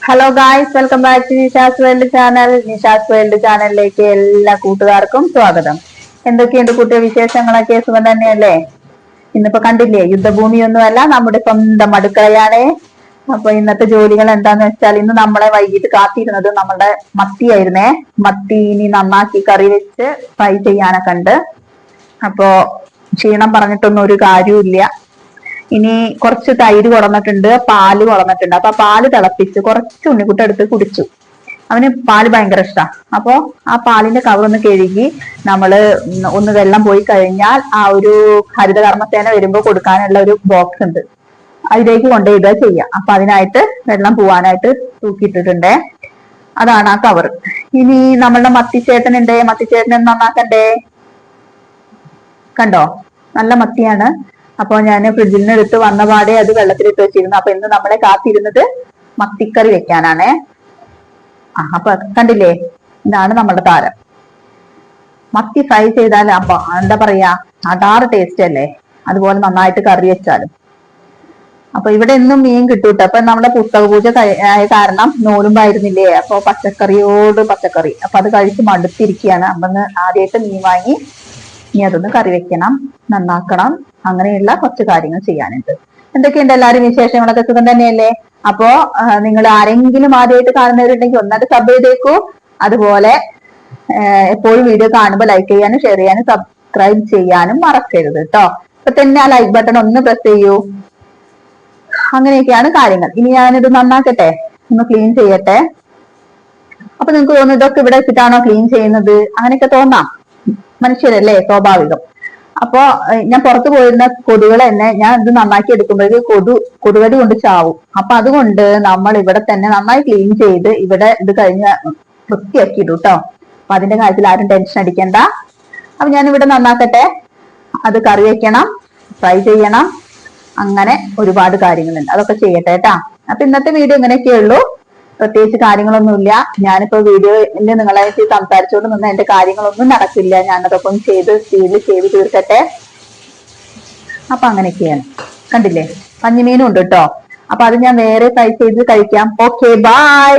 Hello guys, welcome back to Nisha's world channel. Nisha's world ചാനലിലേക്ക് എല്ലാ കൂട്ടുകാർക്കും സ്വാഗതം. എന്തൊക്കെയുണ്ട് കുട്ടിയ വിശേഷങ്ങളൊക്കെ? സുഖം തന്നെയല്ലേ? ഇന്നിപ്പോ കണ്ടില്ലേ, യുദ്ധഭൂമിയൊന്നുമല്ല, നമ്മുടെ സ്വന്തം അടുക്കളയാണ്. അപ്പൊ ഇന്നത്തെ ജോലികൾ എന്താന്ന് വെച്ചാൽ, ഇന്ന് നമ്മളെ വൈകിട്ട് കാത്തിരുന്നത് നമ്മുടെ മത്തിയായിരുന്നേ. മത്തി ഇനി നന്നാക്കി കറി വെച്ച് ഫ്രൈ ചെയ്യാനൊക്കെ ഉണ്ട്. അപ്പോ ക്ഷീണം പറഞ്ഞിട്ടൊന്നും ഒരു കാര്യമില്ല. ഇനി കുറച്ച് തൈര് കുടന്നിട്ടുണ്ട്, പാല് കുടന്നിട്ടുണ്ട്. അപ്പൊ പാല് തിളപ്പിച്ച് കുറച്ച് ഉണ്ണിക്കുട്ട എടുത്ത് കുടിച്ചു. അവന് പാല് ഭയങ്കര ഇഷ്ടാ. അപ്പൊ ആ പാലിന്റെ കവർ ഒന്ന് കഴുകി നമ്മള് ഒന്ന് വെള്ളം പോയി കഴിഞ്ഞാൽ ആ ഒരു ഹരിതകർമ്മസേന വരുമ്പോ കൊടുക്കാനുള്ള ഒരു ബോക്സ് ഉണ്ട്, അതിലേക്ക് കൊണ്ടുപോയിടുക ചെയ്യാം. അപ്പൊ അതിനായിട്ട് വെള്ളം പോവാനായിട്ട് തൂക്കിയിട്ടിട്ടുണ്ടേ. അതാണ് ആ കവർ. ഇനി നമ്മളുടെ മത്തിച്ചേട്ടനുണ്ട്, മത്തിച്ചേട്ടനെ നന്നാക്കണ്ടേ. കണ്ടോ, നല്ല മത്തിയാണ്. അപ്പൊ ഞാൻ ഫ്രിഡ്ജിൽ നിന്ന് എടുത്ത് വന്ന പാടെ അത് വെള്ളത്തിലിട്ട് വെച്ചിരുന്നു. അപ്പൊ ഇന്ന് നമ്മളെ കാത്തിരുന്നത് മത്തിക്കറി വെക്കാനാണേ. അപ്പൊ കണ്ടില്ലേ, ഇതാണ് നമ്മുടെ താരം. മത്തി ഫ്രൈ ചെയ്താൽ അപ്പൊ എന്താ പറയാ, അടാറ് ടേസ്റ്റ് അല്ലേ, അതുപോലെ നന്നായിട്ട് കറി വെച്ചാലും. അപ്പൊ ഇവിടെ എന്നും മീൻ കിട്ടൂട്ടോ. അപ്പൊ നമ്മുടെ പുസ്തക പൂജ ആയ കാരണം നോലുമ്പായിരുന്നില്ലേ, അപ്പൊ പച്ചക്കറിയോട് പച്ചക്കറി. അപ്പൊ അത് കഴിച്ച് മടുത്തിരിക്കുകയാണ്. അപ്പൊ ആദ്യമായിട്ട് മീൻ വാങ്ങി ഇനി അതൊന്ന് കറി വെക്കണം, നന്നാക്കണം, അങ്ങനെയുള്ള കുറച്ച് കാര്യങ്ങൾ ചെയ്യാനുണ്ട്. എന്തൊക്കെയുണ്ട് എല്ലാവരും വിശേഷങ്ങളൊക്കെ? സുഖം തന്നെയല്ലേ? അപ്പോ നിങ്ങൾ ആരെങ്കിലും ആദ്യമായിട്ട് കാണുന്നവരുണ്ടെങ്കിൽ ഒന്നത് സബ് ചെയ്തേക്കൂ. അതുപോലെ എപ്പോഴും വീഡിയോ കാണുമ്പോൾ ലൈക്ക് ചെയ്യാനും ഷെയർ ചെയ്യാനും സബ്സ്ക്രൈബ് ചെയ്യാനും മറക്കരുത് കേട്ടോ. ഇപ്പൊ തന്നെ ആ ലൈക്ക് ബട്ടൺ ഒന്ന് പ്രസ് ചെയ്യൂ. അങ്ങനെയൊക്കെയാണ് കാര്യങ്ങൾ. ഇനി ഞാനിത് നന്നാക്കട്ടെ, ഒന്ന് ക്ലീൻ ചെയ്യട്ടെ. അപ്പൊ നിങ്ങൾക്ക് തോന്നുന്നു ഇതൊക്കെ ഇവിടെ വെച്ചിട്ടാണോ ക്ലീൻ ചെയ്യുന്നത്, അങ്ങനെയൊക്കെ തോന്നാം. മനുഷ്യരല്ലേ, സ്വാഭാവികം. അപ്പൊ ഞാൻ പുറത്തു പോയിരുന്ന കൊതുകൾ തന്നെ ഞാൻ ഇത് നന്നാക്കി എടുക്കുമ്പോഴേക്ക് കൊതുകടി കൊണ്ട് ചാവും. അപ്പൊ അതുകൊണ്ട് നമ്മൾ ഇവിടെ തന്നെ നന്നായി ക്ലീൻ ചെയ്ത് ഇവിടെ ഇത് കഴിഞ്ഞ് വൃത്തിയാക്കി ഇടും കേട്ടോ. അപ്പൊ അതിന്റെ കാര്യത്തിൽ ആരും ടെൻഷൻ അടിക്കണ്ട. അപ്പൊ ഞാൻ ഇവിടെ നന്നാക്കട്ടെ. അത് കറി വെക്കണം, ഫ്രൈ ചെയ്യണം, അങ്ങനെ ഒരുപാട് കാര്യങ്ങളുണ്ട്. അതൊക്കെ ചെയ്യട്ടെ കേട്ടാ. അപ്പൊ ഇന്നത്തെ വീഡിയോ ഇങ്ങനെയൊക്കെ ഉള്ളൂ, പ്രത്യേകിച്ച് കാര്യങ്ങളൊന്നുമില്ല. ഞാനിപ്പോ വീഡിയോയിൽ നിങ്ങളായിട്ട് സംസാരിച്ചുകൊണ്ട് നിന്ന് എന്റെ കാര്യങ്ങളൊന്നും നടക്കില്ല. ഞാനതൊക്കെ ഒന്ന് ചെയ്ത് സ്പീഡിൽ ചെയ്ത് തീർക്കട്ടെ. അപ്പൊ അങ്ങനെയൊക്കെയാണ്. കണ്ടില്ലേ, പഞ്ഞിമീനും ഉണ്ട് കേട്ടോ. അപ്പൊ അത് ഞാൻ വേറെ ഫ്രൈ ചെയ്ത് കഴിക്കാം. Okay, by.